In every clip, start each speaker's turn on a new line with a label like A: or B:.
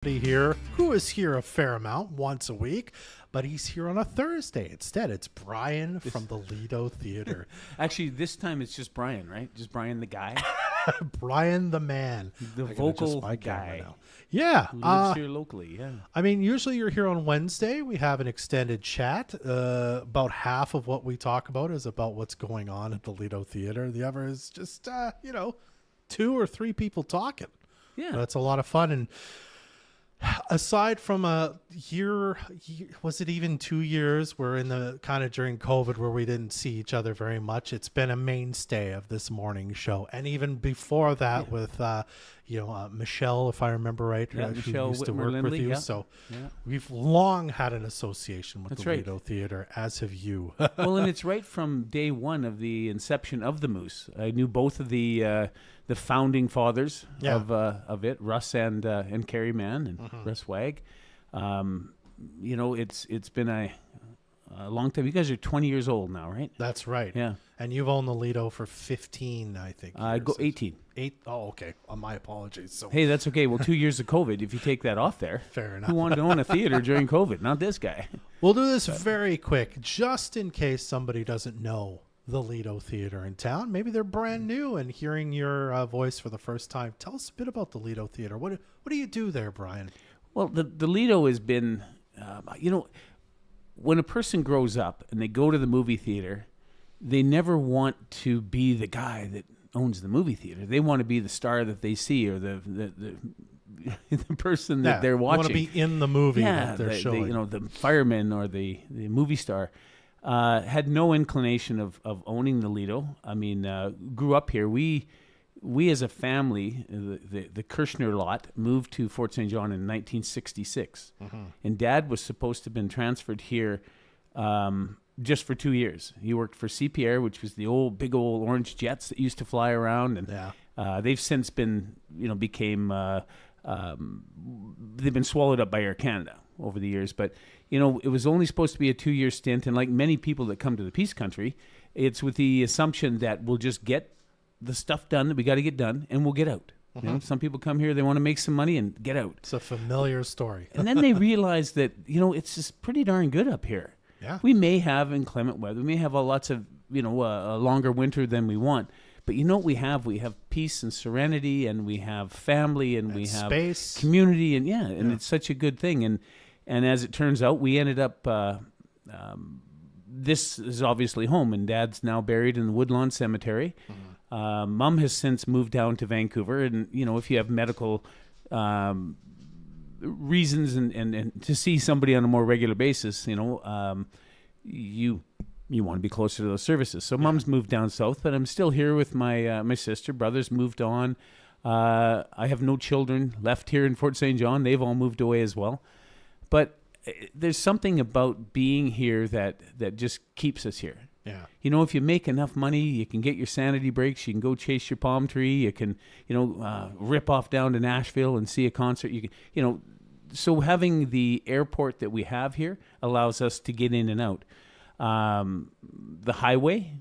A: Here who is here a fair amount once a week, but he's here on a Thursday instead. It's Brian from the Lido Theatre.
B: Actually, this time it's just Brian, right? Just Brian the guy,
A: Brian the man,
B: the
A: I gotta
B: vocal
A: adjust my camera
B: guy.
A: now. Yeah,
B: Who lives here locally. Yeah.
A: I mean, usually you're here on Wednesday. We have an extended chat. About half of what we talk about is about what's going on at the Lido Theatre. The other is just, 2 or 3 people talking.
B: Yeah.
A: That's a lot of fun. And aside from a year, was it even 2 years? We're in the kind of during COVID where we didn't see each other very much. It's been a mainstay of this morning show. And even before that with, Michelle, if I remember right,
B: Yeah,
A: who
B: Michelle
A: used to
B: Whitmer
A: work with
B: Lindley,
A: you.
B: yeah.
A: So
B: Yeah.
A: we've long had an association with
B: That's
A: the
B: right.
A: Lido Theatre, as have you.
B: Well, and it's right from day one of the inception of the Moose. I knew both of the founding fathers
A: Yeah.
B: of it, Russ and Carrie Mann and Russ Wag. It's been a long time. You guys are 20 years old now, right?
A: That's right.
B: Yeah.
A: And you've owned the Lido for 15, I think.
B: I go
A: years.
B: 18.
A: Oh, okay. My apologies. So
B: Hey, that's okay. Well, 2 years of COVID, if you take that off there.
A: fair enough.
B: Who wanted to own a theater during COVID? Not this guy.
A: We'll do this very quick, just in case somebody doesn't know the Lido Theatre in town. Maybe they're brand new and hearing your voice for the first time. Tell us a bit about the Lido Theatre. What do you do there, Brian?
B: Well, the Lido has been, when a person grows up and they go to the movie theater, they never want to be the guy that owns the movie theater. They want to be the star that they see or the the person that they're watching.
A: Want to be in the movie that they're showing.
B: The fireman or the movie star. Had no inclination of owning the Lido. I mean, grew up here. We as a family, the Kirshner lot, moved to Fort St. John in 1966. And Dad was supposed to have been transferred here just for 2 years. He worked for CPR, which was the big old orange jets that used to fly around. And they've since been, they've been swallowed up by Air Canada over the years. But, it was only supposed to be a 2-year stint. And like many people that come to the Peace Country, it's with the assumption that we'll just get the stuff done that we got to get done and we'll get out. Some people come here, they want to make some money and get out.
A: It's a familiar story.
B: And then they realize that, it's just pretty darn good up here.
A: Yeah.
B: We may have inclement weather. We may have lots of, a longer winter than we want. But you know what we have? We have peace and serenity, and we have family, and we have
A: space,
B: community, and it's such a good thing. And as it turns out, we ended up. This is obviously home, and Dad's now buried in the Woodlawn Cemetery. Mom has since moved down to Vancouver, and if you have medical reasons and to see somebody on a more regular basis, you want to be closer to those services. So Mom's moved down south, but I'm still here with my sister. Brothers moved on. I have no children left here in Fort St. John. They've all moved away as well. But there's something about being here that just keeps us here.
A: Yeah.
B: If you make enough money, you can get your sanity breaks. You can go chase your palm tree. You can, rip off down to Nashville and see a concert. You can, so having the airport that we have here allows us to get in and out. The highway,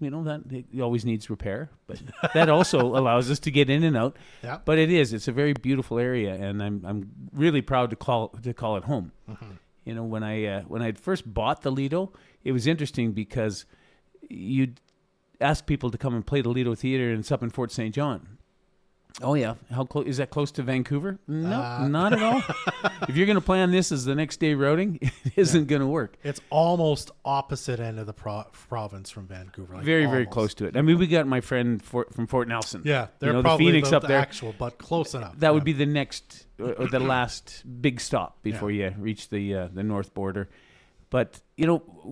B: that it always needs repair, but that also allows us to get in and out.
A: Yeah.
B: But it's a very beautiful area, and I'm really proud to call it home. When I first bought the Lido, it was interesting because you'd ask people to come and play the Lido Theatre, and it's up in Fort St. John. Oh yeah, how close is that? Close to Vancouver? No, not at all. If you're going to plan this as the next day routing, it isn't going to work.
A: It's almost opposite end of the province from Vancouver.
B: Very, very close to it. I mean, we got my friend from Fort Nelson.
A: Yeah, they're
B: the
A: probably
B: Phoenix
A: the
B: up there.
A: actual, but close enough.
B: That would be the next or the last big stop before you reach the north border. But,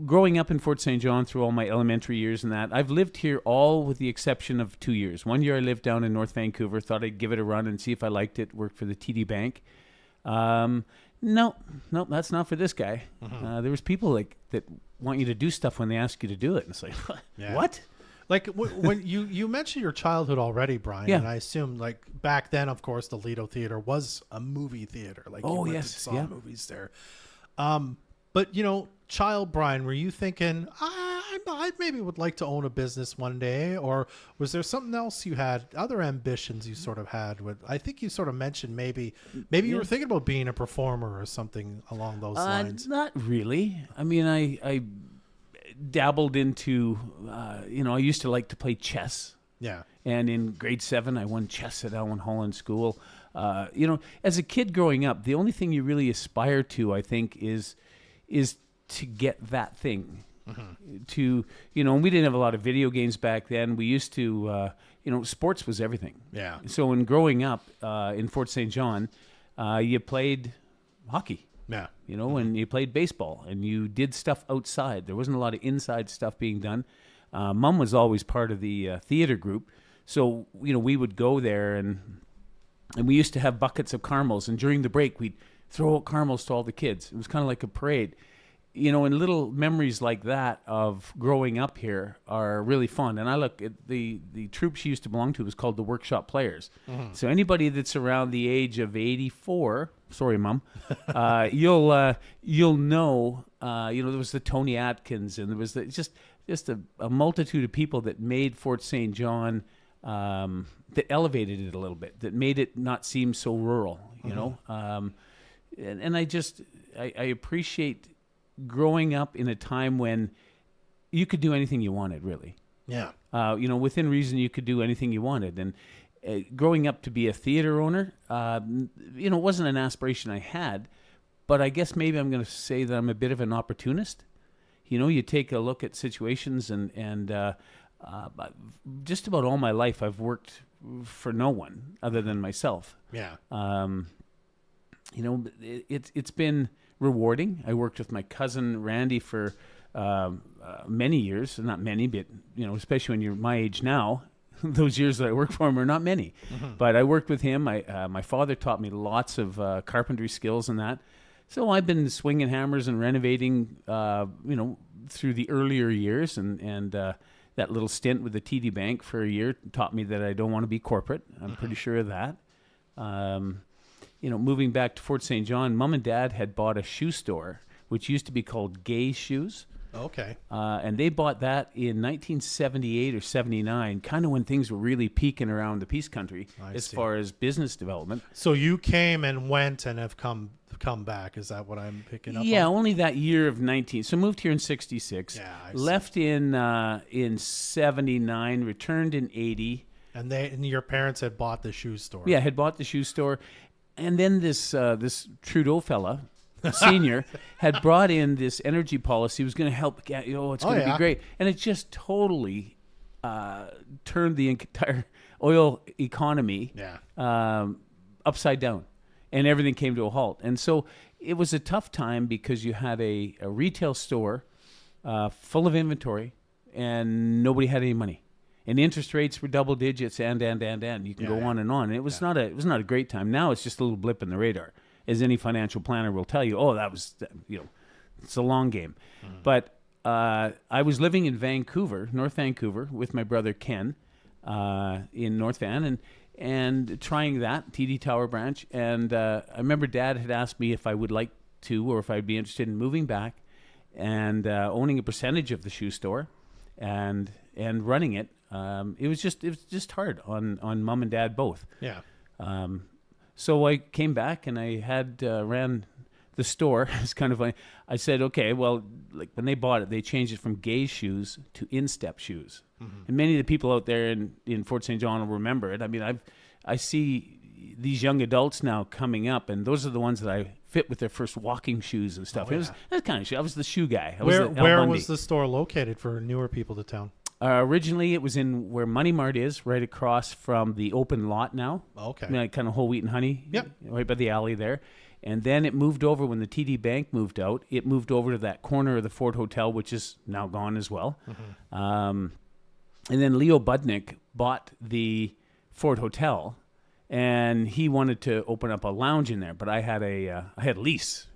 B: growing up in Fort St. John through all my elementary years and that, I've lived here all with the exception of 2 years. 1 year I lived down in North Vancouver, thought I'd give it a run and see if I liked it, worked for the TD Bank. No, that's not for this guy. There was people that want you to do stuff when they ask you to do it. And it's like, what?
A: Like when you mentioned your childhood already, Brian, and I assume like back then, of course, the Lido Theatre was a movie theater. Like you went and saw movies there. But, child Brian, were you thinking, I maybe would like to own a business one day? Or was there something else you had, other ambitions you sort of had? I think you sort of mentioned maybe you were thinking about being a performer or something along those lines.
B: Not really. I mean, I dabbled into, I used to like to play chess.
A: Yeah.
B: And in grade 7, I won chess at Owen Holland School. As a kid growing up, the only thing you really aspire to, I think, is to get that thing. To, and we didn't have a lot of video games back then. We used to, sports was everything.
A: Yeah.
B: So in growing up in Fort St. John, you played hockey.
A: Yeah.
B: And you played baseball, and you did stuff outside. There wasn't a lot of inside stuff being done. Mom was always part of the theater group. So, we would go there, and we used to have buckets of caramels, and during the break, we'd throw out caramels to all the kids. It was kind of like a parade. And little memories like that of growing up here are really fun. And I look at the troop she used to belong to was called the Workshop Players. So anybody that's around the age of 84, sorry, Mom, you'll know, there was the Tony Atkins, and there was just a multitude of people that made Fort St. John, that elevated it a little bit, that made it not seem so rural, and I appreciate growing up in a time when you could do anything you wanted, really.
A: Yeah.
B: Within reason, you could do anything you wanted. And growing up to be a theater owner, it wasn't an aspiration I had, but I guess maybe I'm going to say that I'm a bit of an opportunist. You take a look at situations, and just about all my life, I've worked for no one other than myself.
A: Yeah.
B: It's been rewarding. I worked with my cousin Randy for many years, not many, but especially when you're my age now, those years that I worked for him are not many. But I worked with him. My father taught me lots of carpentry skills and that. So I've been swinging hammers and renovating, through the earlier years, and that little stint with the TD Bank for a year taught me that I don't want to be corporate. I'm pretty sure of that. Moving back to Fort St. John, Mom and Dad had bought a shoe store, which used to be called Gay Shoes.
A: Okay.
B: And they bought that in 1978 or 79, kind of when things were really peaking around the Peace Country as far as business development.
A: So you came and went and have come back. Is that what I'm picking up
B: Yeah,
A: on?
B: only that year of 19. So moved here in 66.
A: Yeah,
B: left in 79, returned in 80.
A: And your parents had bought the shoe store.
B: Yeah, had bought the shoe store. And then this Trudeau fella, senior, had brought in this energy policy. Was going to help. It's going to be great. And it just totally turned the entire oil economy upside down, and everything came to a halt. And so it was a tough time because you had a retail store full of inventory, and nobody had any money. And interest rates were double digits, and you can go on and on. And it was not a great time. Now it's just a little blip in the radar, as any financial planner will tell you. Oh, that was it's a long game. But I was living in Vancouver, North Vancouver, with my brother Ken, in North Van, and trying that TD Tower branch. And I remember Dad had asked me if I would like to, or if I'd be interested in moving back and owning a percentage of the shoe store, and running it. It was just hard on Mom and Dad both.
A: Yeah.
B: So I came back and I had ran the store. It's kind of like, I said, okay, well, like when they bought it, they changed it from Gay Shoes to Instep Shoes. And many of the people out there in Fort St. John will remember it. I mean, I see these young adults now coming up, and those are the ones that I fit with their first walking shoes and stuff. It was that kind of shoe. I was the shoe guy.
A: Where was the store located for newer people to town?
B: Originally, it was in where Money Mart is, right across from the open lot now.
A: Okay.
B: Kind of whole wheat and honey.
A: Yep.
B: Right by the alley there. And then it moved over when the TD Bank moved out. It moved over to that corner of the Fort Hotel, which is now gone as well. And then Leo Budnick bought the Fort Hotel, and he wanted to open up a lounge in there. But I had a lease.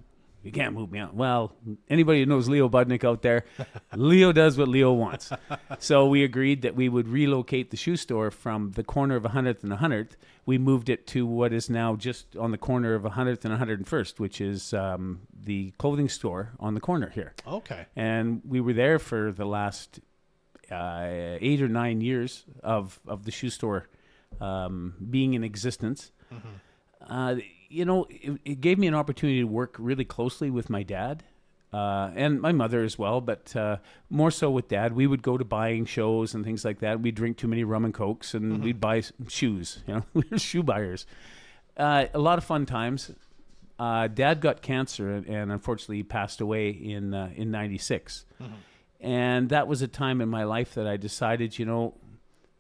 B: You can't move me out. Well, anybody who knows Leo Budnick out there, Leo does what Leo wants. So we agreed that we would relocate the shoe store from the corner of 100th and 100th. We moved it to what is now just on the corner of 100th and 101st, which is the clothing store on the corner here.
A: Okay.
B: And we were there for the last 8 or 9 years of the shoe store being in existence. It gave me an opportunity to work really closely with my dad and my mother as well, but more so with Dad. We would go to buying shows and things like that. We'd drink too many rum and cokes, and we'd buy shoes. We were shoe buyers. A lot of fun times. Dad got cancer, and unfortunately he passed away in '96. And that was a time in my life that I decided,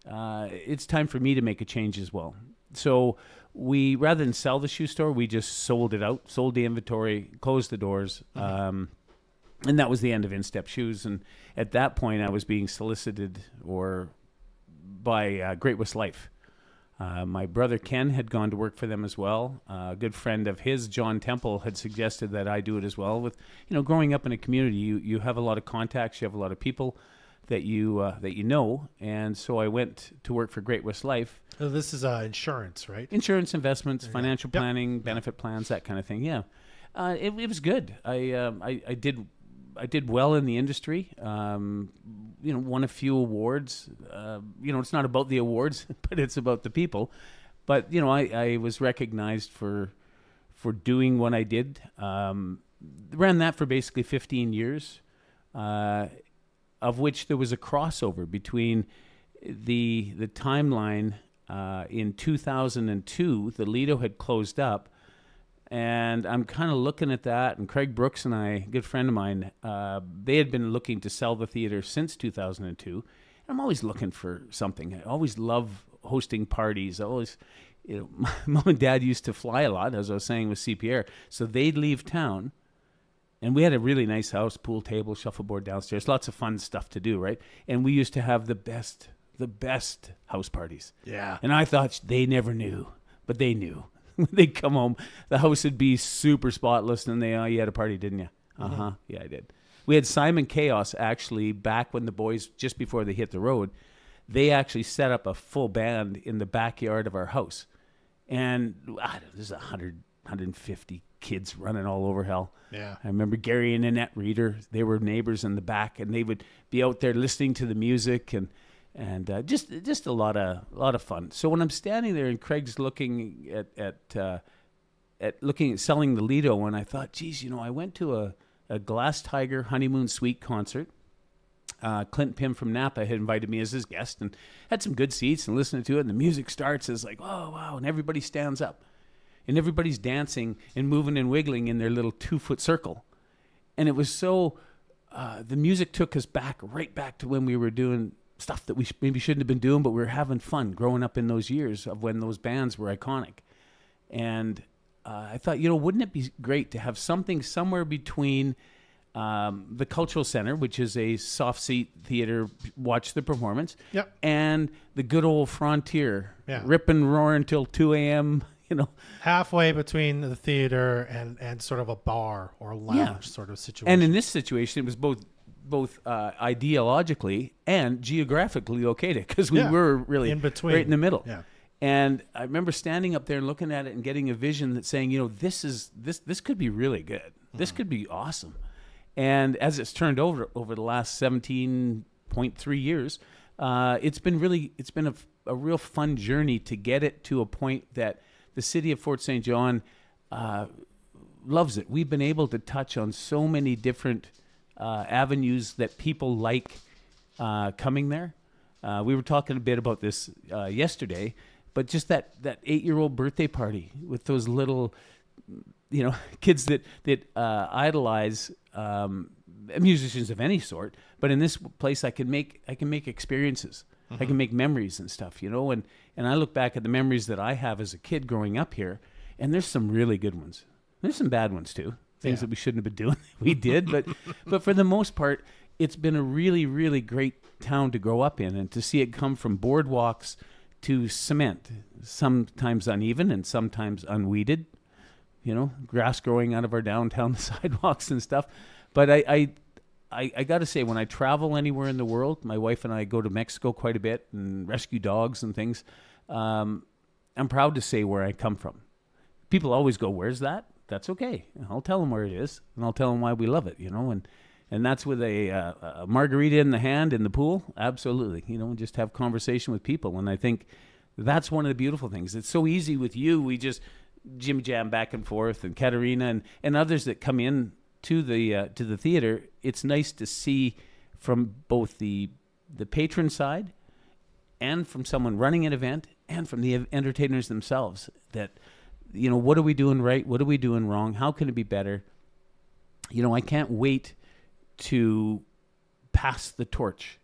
B: it's time for me to make a change as well. So we, rather than sell the shoe store, we just sold it out, sold the inventory, closed the doors. And that was the end of Instep Shoes. And at that point, I was being solicited by Great West Life. My brother Ken had gone to work for them as well. A good friend of his, John Temple, had suggested that I do it as well. With growing up in a community, you have a lot of contacts, you have a lot of people that you know, and so I went to work for Great West Life.
A: So this is insurance, right?
B: Insurance, investments, financial planning, benefit plans, that kind of thing. Yeah, it was good. I did well in the industry. Won a few awards. It's not about the awards, but it's about the people. But I was recognized for doing what I did. Ran that for basically 15 years, of which there was a crossover between the timeline. In 2002, the Lido had closed up. And I'm kind of looking at that, and Craig Brooks and I, a good friend of mine, they had been looking to sell the theater since 2002. I'm always looking for something. I always love hosting parties. I always, Mom and Dad used to fly a lot, as I was saying with CPR. So they'd leave town, and we had a really nice house, pool table, shuffleboard downstairs, lots of fun stuff to do, right? And we used to have the best house parties. Yeah. And I thought they never knew, but they knew. They'd come home, the house would be super spotless, and you had a party, didn't you? Yeah, I did. We had Simon Chaos, actually, back when the boys, just before they hit the road, they actually set up a full band in the backyard of our house. And there's 150 kids running all over hell. Yeah. I remember Gary and Annette Reeder, they were neighbors in the back, and they would be out there listening to the music, and just a lot of fun. So when I'm standing there and Craig's looking at selling the Lido, and I thought, geez, I went to a Glass Tiger Honeymoon Suite concert. Clint Pym from Napa had invited me as his guest, and had some good seats and listening to it. And the music starts, it's like, oh wow, and everybody stands up, and everybody's dancing and moving and wiggling in their little 2-foot circle, and it was so. The music took us right back to when we were doing stuff that we maybe shouldn't have been doing, but we were having fun growing up in those years of when those bands were iconic. And I thought, wouldn't it be great to have something somewhere between the Cultural Center, which is a soft seat theater, watch the performance, and the good old Frontier, rip and roar until 2 a.m.,
A: halfway between the theater and sort of a bar or lounge sort of situation.
B: And in this situation, it was both ideologically and geographically located, because we were really in between, right in the middle. Yeah. And I remember standing up there and looking at it and getting a vision that saying, this could be really good. This could be awesome. And as it's turned over the last 17.3 years, it's been a real fun journey to get it to a point that the city of Fort St. John loves it. We've been able to touch on so many different avenues that people like coming there. We were talking a bit about this yesterday, but just that 8-year-old birthday party with those little, kids that idolize musicians of any sort. But in this place, I can make experiences. I can make memories and stuff, and I look back at the memories that I have as a kid growing up here, and there's some really good ones. There's some bad ones too. Things that we shouldn't have been doing. We did, but for the most part, it's been a really, really great town to grow up in, and to see it come from boardwalks to cement, sometimes uneven and sometimes unweeded. grass growing out of our downtown sidewalks and stuff. But I got to say, when I travel anywhere in the world, my wife and I go to Mexico quite a bit and rescue dogs and things. I'm proud to say where I come from. People always go, "Where's that?" That's okay. I'll tell them where it is, and I'll tell them why we love it, and that's with a margarita in the hand in the pool. Absolutely. Just have conversation with people. And I think that's one of the beautiful things. It's so easy with you. We just jim jam back and forth, and Katerina and others that come in to the theater. It's nice to see from both the patron side and from someone running an event and from the entertainers themselves that, what are we doing right? What are we doing wrong? How can it be better? I can't wait to pass the torch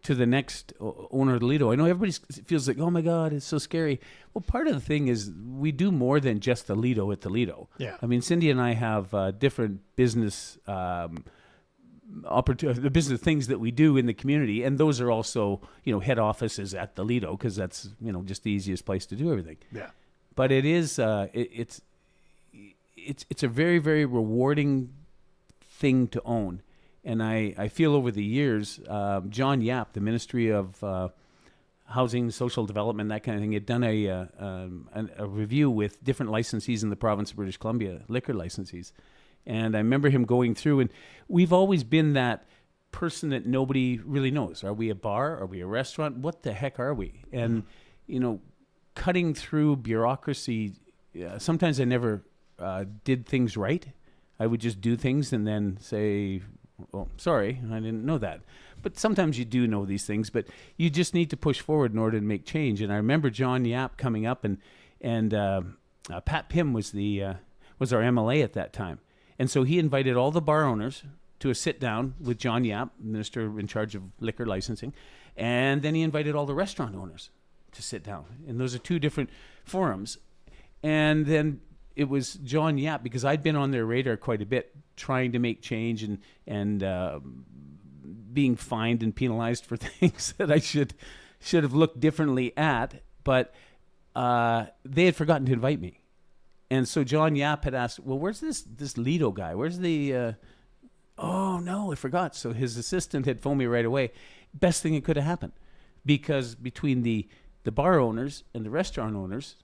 B: to the next owner of the Lido. I know everybody feels like, oh my God, it's so scary. Well, part of the thing is we do more than just the Lido at the Lido.
A: Yeah.
B: I mean, Cindy and I have different business the business things that we do in the community, and those are also, head offices at the Lido, because that's, just the easiest place to do everything.
A: Yeah.
B: But it is it's a very, very rewarding thing to own. And I feel over the years, John Yap, the Ministry of Housing, Social Development, that kind of thing, had done a review with different licensees in the province of British Columbia, liquor licensees. And I remember him going through, and we've always been that person that nobody really knows. Are we a bar? Are we a restaurant? What the heck are we? And, cutting through bureaucracy, sometimes I never did things right. I would just do things and then say, well, sorry, I didn't know that. But sometimes you do know these things, but you just need to push forward in order to make change. And I remember John Yap coming up, and Pat Pym was our MLA at that time. And so he invited all the bar owners to a sit down with John Yap, minister in charge of liquor licensing. And then he invited all the restaurant owners to sit down. And those are two different forums. And then it was John Yap, because I'd been on their radar quite a bit, trying to make change and being fined and penalized for things that I should have looked differently at. But they had forgotten to invite me. And so John Yap had asked, well, where's this Lido guy? Where's the... oh, no, I forgot. So his assistant had phoned me right away. Best thing that could have happened. Because between the bar owners and the restaurant owners,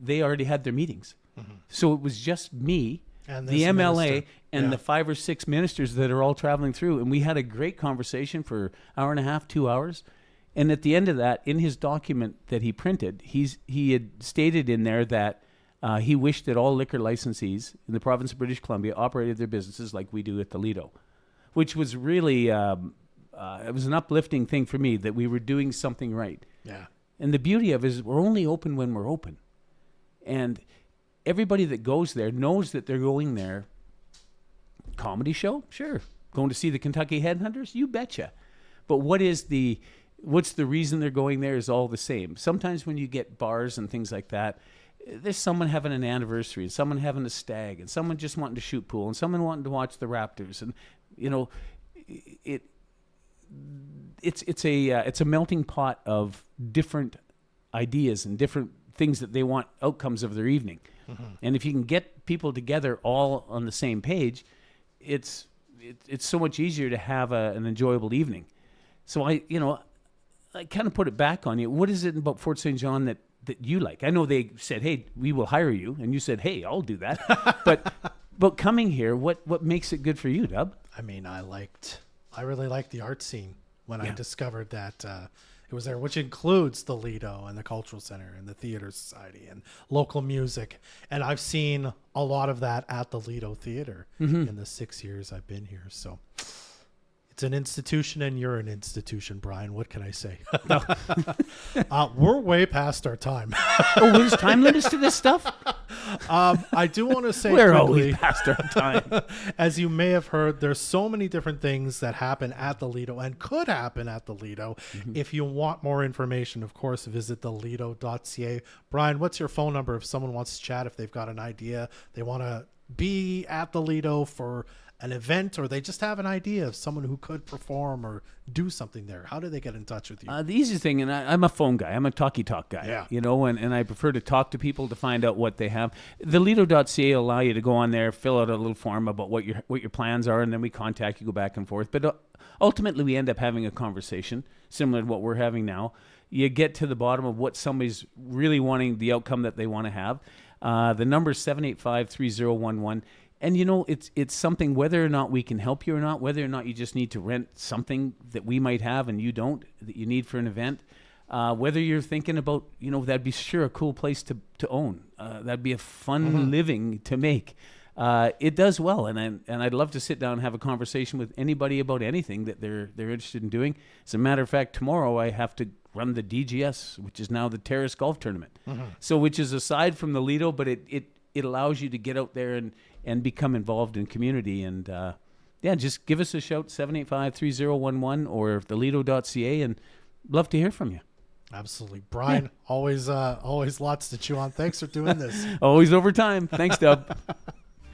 B: they already had their meetings. Mm-hmm. So it was just me, and the MLA, and the 5 or 6 ministers that are all traveling through. And we had a great conversation for an hour and a half, 2 hours. And at the end of that, in his document that he printed, he had stated in there that he wished that all liquor licensees in the province of British Columbia operated their businesses like we do at the Lido, which was really, it was an uplifting thing for me that we were doing something right.
A: Yeah.
B: And the beauty of it is we're only open when we're open. And everybody that goes there knows that they're going there. Comedy show? Sure. Going to see the Kentucky Headhunters? You betcha. But what's the reason they're going there is all the same. Sometimes when you get bars and things like that, there's someone having an anniversary, and someone having a stag, and someone just wanting to shoot pool, and someone wanting to watch the Raptors, and it's a melting pot of different ideas and different things that they want outcomes of their evening. Mm-hmm. And if you can get people together all on the same page, it's so much easier to have an enjoyable evening. So I kind of put it back on you. What is it about Fort St. John that you like? I know they said, hey, we will hire you. And you said, hey, I'll do that. But coming here, what makes it good for you, Dub?
A: I mean, I really liked the art scene when I discovered that it was there, which includes the Lido and the Cultural Center and the Theater Society and local music. And I've seen a lot of that at the Lido Theatre in the 6 years I've been here. So it's an institution, and you're an institution, Brian. What can I say? We're way past our time.
B: Oh, there's time limits to this stuff?
A: I do want to say
B: we're
A: quickly,
B: always past our time.
A: As you may have heard, there's so many different things that happen at the Lido and could happen at the Lido. Mm-hmm. If you want more information, of course, visit thelido.ca. Brian, what's your phone number if someone wants to chat, if they've got an idea, they want to be at the Lido for an event, or they just have an idea of someone who could perform or do something there, how do they get in touch with you?
B: The easiest thing, and I'm a phone guy. I'm a talk guy.
A: Yeah.
B: You know, and I prefer to talk to people to find out what they have. The Lido.ca will allow you to go on there, fill out a little form about what your plans are, and then we contact you, go back and forth. But ultimately, we end up having a conversation similar to what we're having now. You get to the bottom of what somebody's really wanting, the outcome that they want to have. The number is 785-3011. And, you know, it's something, whether or not we can help you or not, whether or not you just need to rent something that we might have and you don't, that you need for an event, whether you're thinking about, you know, that'd be sure a cool place to own. That'd be a fun living to make. It does well. And I'd love to sit down and have a conversation with anybody about anything that they're interested in doing. As a matter of fact, tomorrow I have to run the DGS, which is now the Terrace Golf Tournament. So which is aside from the Lido, but it allows you to get out there and become involved in community. And just give us a shout, 785-3011 or thelido.ca, and love to hear from you.
A: Absolutely. Brian, always lots to chew on. Thanks for doing this.
B: Always over time. Thanks, Dub.